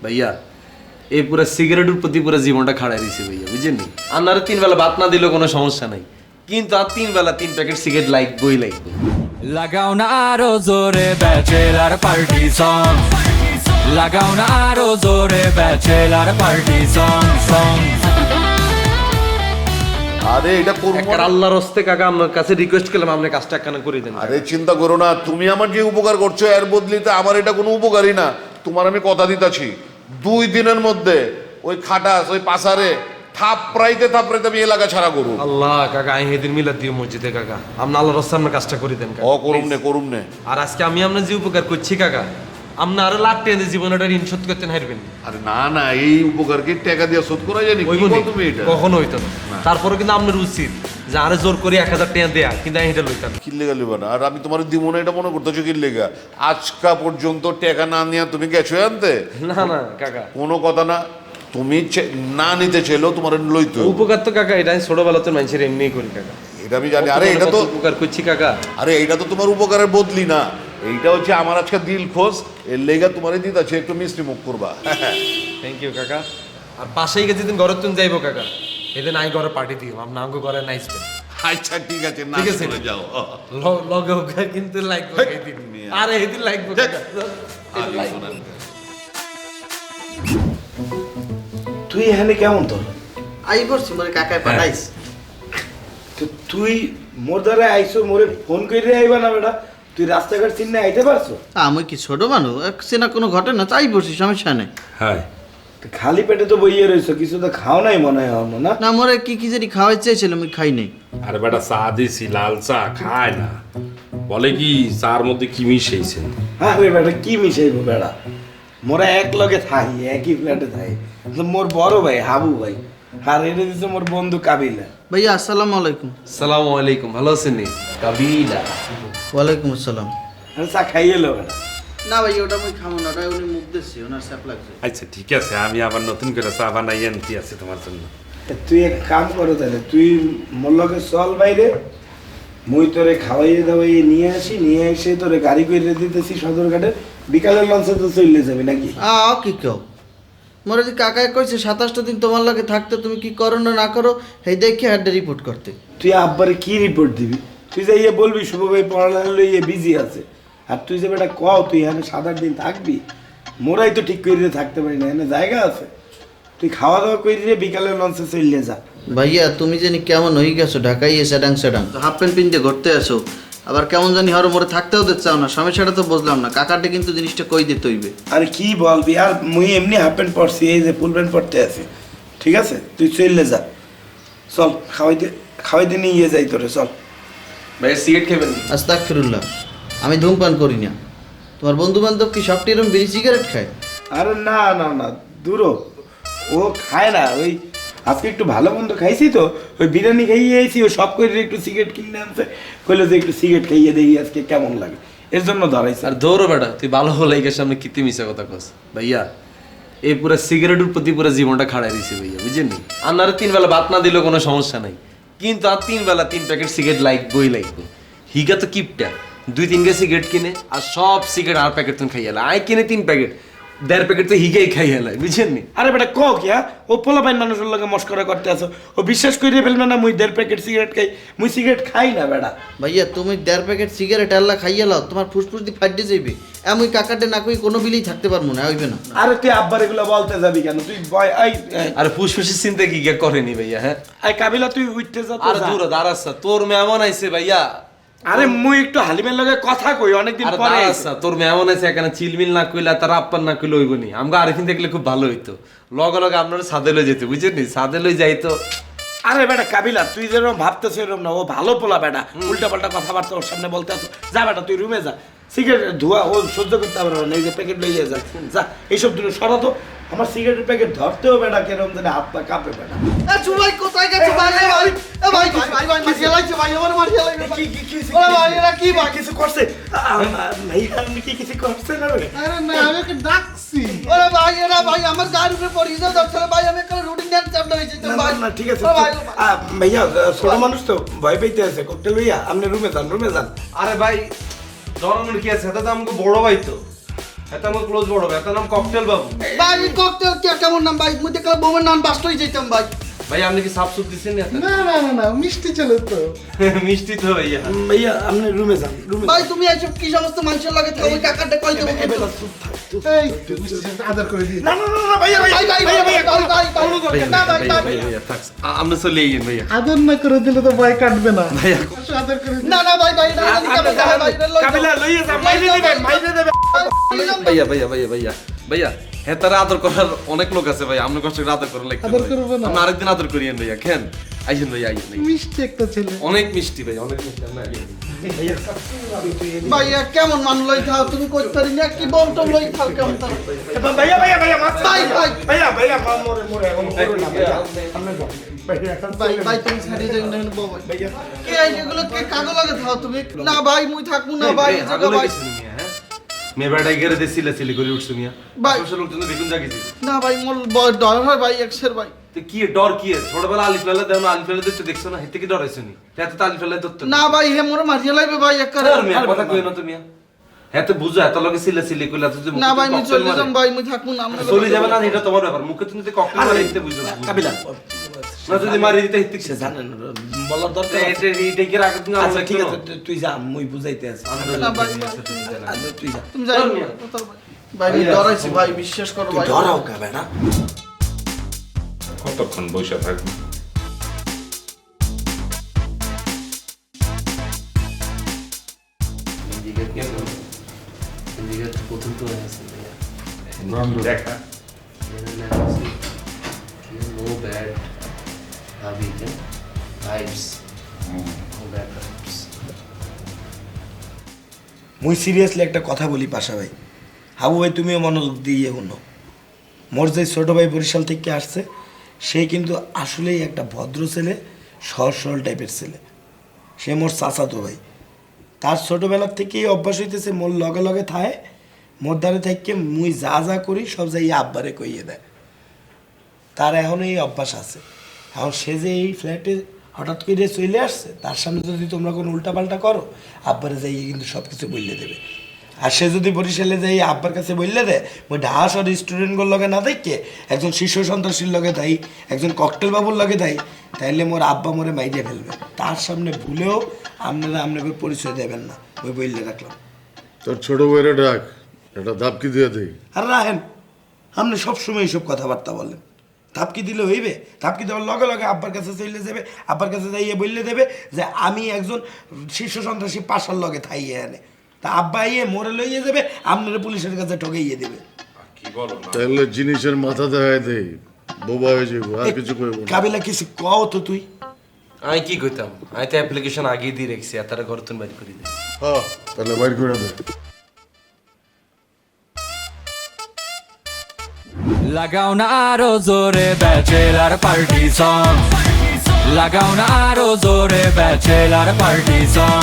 ভাইয়া এই পুরো সিগারেটের প্রতি পুরো জীবনটা খাড়াই দিছে ভাইয়া, বুঝেননি? আপনারা 3 বেলা ভাত না দিলেও কোনো সমস্যা নাই, কিন্তু আর 3 বেলা 3 প্যাকেট সিগারেট লাগবেই লাগবে। লাগাও না আরো জোরে ব্যাচেলার পার্টি সং, লাগাও না আরো জোরে ব্যাচেলার পার্টি সং সং। আরে এটা করবো একবার আল্লাহর হস্তে কাকা আমার কাছে রিকোয়েস্ট করলাম আপনি কাজটা একখানা করে দেন। আরে চিন্তা করো না, তুমি আমার যে উপকার করছো এর বদলিতে আমার এটা কোনো উপকারই না। তোমার আমি কথা দিতেছি 2 দিনের মধ্যে ওই খাটাস ওই পাসারে থাপড়াইতে আমি এলাকা ছাড়া করবো। আল্লাহ কাকা আমি সেদিন মিলাদ দিও মসজিদে কাকা, আপনি আল্লাহর হস্তে আপনার কাজটা করে দেন কাকা। করুম নে। আর আজকে আমি আপনার যে উপকার করছি কাকা, আপনি আরো লাখ টাকা দিয়ে জীবনটা ঋণ শোধ করতে হারবেন। আরে না এই উপকারকে টাকা দিয়ে শোধ করা যায়নি, কি বল তুমি এটা? কখনো হইতো না। তারপরে কিন্তু আপনার উচিত যে আরে জোর করে 1000 টাকা দেয়া, কিন্তু আমি এটা লইতাম না। কিল্লে গেলি না, আর আমি তোমার দিব না এটা মনে করতেছো কিল্লে গা? আজকা পর্যন্ত টাকা না নিয়ে তুমি গেছো আনতে? না না কাকা, কোনো কথা না, তুমি না নিতে চাইলেও তোমার লইতো। উপকার তো কাকা এটা আমি ছোটবেলাতে মানুষের এমনিই করি কাকা, এটা আমি জানি। আরে এটা তো উপকার করছি কাকা। আরে এইটা তো তোমার উপকারের বদলি না, এইটা হচ্ছে আমার আজকে দিল খোঁজ, এর লেগা তোমারই দিতে আছে, একটু মিষ্টি মুখ করবা। থ্যাংক ইউ কাকা। আর পাশেই গিয়ে যেদিন ঘরের তুমি যাইবো কাকা, এদিন আই ঘরে পার্টি দিও, আপনার আঙ্গো ঘরে নাইসবেন। আচ্ছা ঠিক আছে, না ঠিক আছে। চলে যাও। লগে ওকে কিন্তু লাগবে এদিন, আরে এদিন লাগবে কাকা। আগে শোনেন। তুই এখানে কেমন তোর? আই বলছি মোরে কাকায় পাঠাইস। তো তুই মোর দ্বারা আইসো, মোরে ফোন করে আইবা না বেটা? তুই রাস্তাঘাট চিনে আইতে পারছো? আমি কি ছোট মানুষ, চেনা কোনো ঘটনা চাই বসি, সমস্যা নেই। হ্যাঁ তো খালি পেটে তো বইয়ে রইছো, কিছু তো খাও নাই মনে হয় এখনো, না? না মোরে কি জানি খাওয়াই চেয়েছিলাম, আমি খাই নাই। আরে বেটা চা দিছি, লাল চা খায় না, বলে কি চার মধ্যে কি মিশাইছেন? আরে বেটা কি মিশাইবো বেটা, মোরা এক লগে থাকি, একই ফ্ল্যাটে থাকি। তো মোর বড় ভাই হাবু ভাই, আর এটা দিচ্ছে মোর বন্ধু কাবিলা। ভাইয়া আসসালামু আলাইকুম। আসসালামু আলাইকুম, ভালো আছেন নি? কাবিলা। ওয়ালাইকুম আসসালাম। আরে চা খাইয়ে লো বেটা। না ভাই ওটা আমি খাবো না, ওটা উনি মুখ দিচ্ছি, ওনার স্যাপ লাগছে। আচ্ছা ঠিক আছে, আমি আবার নতুন করে চা বানাই আনতে আছে তোমার জন্য। তুই এক কাম করো তাহলে, তুই মোর লগে চল বাইরে, মুই তোরে খাওয়াইয়ে দাওয়াইয়ে নিয়ে আসি, নিয়ে এসে তোরে গাড়ি করে দিতেছি সদরঘাটে, বিকালের লঞ্চে তো চলে যাবি নাকি? কি কেউ মোরে যে কাকায় কইছে 27টা দিন তোমার লাগে থাকতে, তুমি কি করো না করো এই দেখে হাড্ডে রিপোর্ট করতে। তুই আব্বারে কি রিপোর্ট দিবি? তুই যে ইয়ে বলবি শুভ ভাই পড়ালেখা লইয়ে বিজি আছে, আর তুই যে বেটা কও তুই এখানে 7-8 দিন থাকবি, মোরাই তো ঠিক করে থাকতে পারি না, এখানে জায়গা আছে। তুই খাওয়া দাওয়া করে দিয়ে বিকালের লঞ্চে চলে যা। ভাইয়া তুমি জানি কেমন হয়ে গেছো, ঢাকায় সেডাং হাফ প্যান্ট পিনতে ঘুরতে আসো, আবার কেমন জানি হর মোরে থাকতেও দিচ্ছাও না। সমস্যাটা তো বুঝলাম না, কাকারটা কিন্তু জিনিসটা কই দিতে হইবে। আরে কি বলবি আর, মুই এমনি হাফ প্যান্ট পরছি, এই যে ফুল প্যান্ট পরতে আছি, ঠিক আছে? তুই চলে যা, চল খাওয়াইতে নিয়ে যাই তোরে, চল। ভাই সিগারেট খাবেন? আস্তাগফিরুল্লাহ, আমি ধূমপান করি না। তোমার বন্ধু বান্ধব কি সবটি এরকম বিড়ি সিগারেট খায়? আরে না না না দূরো, ও খায় না। ওই আজকে একটু ভালো মন্দ খাইছি তো, ওই বিরিয়ানি খাইয়ে আইছি, ও সব করে একটু সিগারেট কিনে আনছে, কইলো যে একটু সিগারেট খাইয়ে দেখি আজকে কেমন লাগে, এর জন্য ধরাইছে। আর দৌড়ো বেটা, তুই ভালো হলে সামনে কিতে মিশা কথা কস। ভাইয়া এই পুরো সিগারেটের প্রতি পুরো জীবনটা খাড়াই দিছে ভাইয়া, বুঝেননি? আপনারা 3 বেলা ভাত না দিলেও কোনো সমস্যা নাই, কিন্তু আর 3 বেলা 3 প্যাকেট সিগারেট লাগবেই লাগবে। হিগা তো কিপটা 2-3 গে সিগারেট কিনে আর সব সিগারেট আর প্যাকেট তুমি খাইয়ালা, আই কিনে 3 প্যাকেট 1.5 প্যাকেট তো হিগেই খাইয়ালা, বুঝেননি? আরে বেটা ক কি ও পোলাপাইন মানুষের লগে মস্করা করতে আছো, ও বিশ্বাস করে ফেলবে না মুই 1.5 প্যাকেট সিগারেট খাই? মুই সিগারেট খাই না বেটা। ভাইয়া তুমি 1.5 প্যাকেট সিগারেট আল্লাহ খাইয়া লাও, তোমার ফুসফুস দিয়ে ফাটে যাইবে। এমন কাকাটে না কই কোনো বিলেই থাকতে পারবো না, হইবে না। আরে তুই আব্বার এগুলো বলতে যাবি কেন? তুই বয় আর ফুসফুসের চিন্তা কি করেনি ভাইয়া? হ্যাঁ আই কাবিলা তুই উঠতে যা তো আর যা। দূর দাঁড়াচ্ছা, তোর মেহমান আইছে ভাইয়া। আরে মুই একটু হালিমের লগে কথা কই, অনেকদিন আরে পরে দাঁড়াচ্ছা, তোর মেহমান আছে এখানে চিলমিল না কইলে তার আপ্পান না কইলে হইব নি। আমরা আরেকদিন দেখলে খুব ভালো হইতো, লগে লগে আপনারা সাদে লই যেতে, বুঝছেন? সাদে লই যাইতো। আরে বেটা কাবিলা তুই যেরকম ভাবতেছ এরকম না, ও ভালো পোলা বেটা, উল্টা পাল্টা কথাবার্তা ওর সামনে বলতে আছো। যা বেটা তুই রুমে যা, সিগারেট ধোয়া ও সহ্য করতে পারবে না, এই যে প্যাকেট লইয়ে যা, যা এইসব দূরে সরা তো। আমার সিগারেটের প্যাকেট ধরতেও বেটা কেরম জানে হাত পা কাঁপে বেটা। ভাই কোথায় গেছো ভাই? ভাই মারিয়া লাগছে ভাই, আমার মারিয়া লাগছে। ভাই এরা কি ভাই কিছু করছে? ভাই আপনি কি কিছু করছে না রে? আরে না আমি ওকে ডাকছি। ওরে ভাই এরা ভাই আমার গাড়ির উপরে পড়ে যাও, দরকার ভাই আমি একটা রুটিন ড্যান্স চাপটা হইছে তো ভাই। না ঠিক আছে ভাই ভাইয়া, ছোট মানুষ তো ভয় পাইতে আছে, কোকটেল লইয়া আপনি রুমে যান, রুমে যান। আরে ভাই জনগণ কি আছে, এটা তো আমাকে বড় ভাই তো। এত আমার ক্লোজ বড় ভাই, এত নাম ককটেল বাবু। ভাই ককটেল কেমন নাম ভাই? মুই দেখলাম বউয়ের নাম বাস্ট হয়ে যেতাম ভাই। ভাই আপনি কি সাপ সুপ দিচ্ছেন না? না মিষ্টি চলে তো। মিষ্টি তো ভাইয়া। ভাইয়া আপনি রুমে যান, রুমে ভাই তুমি এইসব কি সমস্ত মানুষের লাগে থাকো? ওই কাকারটা কই দেবো কিন্তু? এই আদর করে দিই। না ভাইয়া ভাই ভাই ভাই ভাই না ভাই ভাই ভাইয়া থাকস, আপনি চলে আইয়েন ভাইয়া। আদর না করে দিলে তো ভয় কাটবে না। ভাইয়া আদর করে দিই। না ভাই ভাই না কাবিলা লইয়া যা, মাইরে দিবেন, মাইরে দেবে। ভাইয়া ভাইয়া ভাইয়া ভাইয়া ভাইয়া হ্যাঁ তারা আদর করার অনেক লোক আছে ভাই, আপনি কষ্ট করে আদর করার লাগবে। আদর করবো না? আপনি আরেকদিন আদর করিয়েন ভাইয়া, খেন আইসেন ভাইয়া, আইসেন ভাইয়া। মিষ্টি একটা ছেলে। অনেক মিষ্টি ভাই, অনেক মিষ্টি। আপনি আইয়েন। ভাইয়া কেমন মান লই থাও তুমি কই পারি না কি বম টম লই থাও কেমন তা? ভাইয়া মাছ ভাই ভাই ভাইয়া মা মরে এখন করো না ভাইয়া। ভাই তুমি ছাড়ি যাই না বউ ভাই। কে এগুলো কে কাগজ লাগে থাও তুমি? না ভাই মুই থাকবো না ভাই এই জায়গা ভাই। মেয়ে বেড়াই গেলে দিয়ে সিলে করে উঠছো মিয়া ভাই। আসলে লোকজন তো বেগুন জাগিয়েছি। না ভাই মোর ডর হয় ভাই একশের ভাই। তো কি ডর কি আছে? ছোটবেলা আলিফ লালা দেও না, আলিফ লালা দেখতে দেখছো না, হেতে কি ডরাইছো নি? এত তো আলিফ লালা ধরতো না ভাই হে মোর মারিয়া লাইবে ভাই এক করে। আর মিয়া কথা কই না তুমি। হ্যাঁ তো বুঝো এত লগে সিলে কইলা তো যে না ভাই মুই চলে যাম ভাই মুই থাকবো না আমরা চলে যাবে না, এটা তোমার ব্যাপার। মুখে তুমি ককটেল মারি দিতে বুঝো না। কাবিলা না যদি মারি দিতে হিতে সে জানেন বলার দরকার আছে। এটা কি রাখত না? আচ্ছা ঠিক আছে তুই যা, মুই বুঝাইতে আছি। না ভাই আচ্ছা তুই যা। তুমি যাই ভাই আমি ডরাইছি ভাই বিশ্বাস করো তুই ভাই। ডরাও কা বেটা। কতক্ষণ বসে থাকবো? প্রথম তো আছে ভাইয়া। দেখা No bad vibes. No bad vibes. মুই সিরিয়াসলি একটা কথা বলি পাশা ভাই, হাবু ভাই তুমিও মনোযোগ দিয়ে শুনো। মোর যে ছোট ভাই বরিশাল থেকে আসছে, সে কিন্তু আসলেই একটা ভদ্র ছেলে, সহজ সরল টাইপের ছেলে। সে মোর চাচাতো ভাই। তার ছোটবেলার থেকেই অভ্যাস হইতেছে মোর লগে লগে থায়, মোর দ্বারে থেকে মুই যা যা করি সব যাই আব্বারে কইয়ে দেয়। তার এখন এই অভ্যাস আছে। এখন সে যে এই ফ্ল্যাটে হঠাৎ করে চলে আসছে, তার সামনে যদি তোমরা কোনো উল্টাপাল্টা করো, আব্বারে যাই কিন্তু সব কিছু বললে দেবে। আর সে যদি বরিশালে যাই আব্বার কাছে বললে দেয়, ওই ঢাস আর স্টুডেন্টগুলোর লগে না দেখে একজন শীর্ষ সন্ত্রাসীর লগে দেয়, একজন ককটেল বাবুর লগে দেয়, তাইলে মোর আব্বা মোরে মাইরে ফেলবে। তার সামনে ভুলেও আপনারা আপনাকে পরিচয় দেবেন না, ওই বললে রাখলাম। তোর ছোট বইরে ডাক, এটা ধাপকি দিয়ে দেই। আর রাহেন, আপনি সবসময় এইসব কথাবার্তা বলেন। ধাপকি দিলে হইবে? ধাপকি দেওয়ার লগে লগে আব্বার কাছে চলে যাবে, আব্বার কাছে যাইয়ে বললে দেবে যে আমি একজন শীর্ষ সন্ত্রাসী পাশার লগে থাইয়ে আনে। তা আব্বা ইয়ে মোরে লইয়ে যাবে, আপনারা পুলিশের কাছে ঠকাইয়ে দেবে। কি বলো না? তাহলে জিনিসের মাথা দেখায় দেই, বোবা হয়ে যাবো, আর কিছু কইব না। কাবিলা কিছু কও তো তুই। আমি কি কইতাম, আমি তো অ্যাপ্লিকেশন আগেই দিয়ে রেখেছি, আর তারা ঘর তুমি বাইর করে দিই। হ্যাঁ তাহলে বাইর করে দে। লাগাও না আরো জোরে ব্যাচেলার পার্টি সং, লাগাও না আরো জোরে ব্যাচেলার পার্টি সং।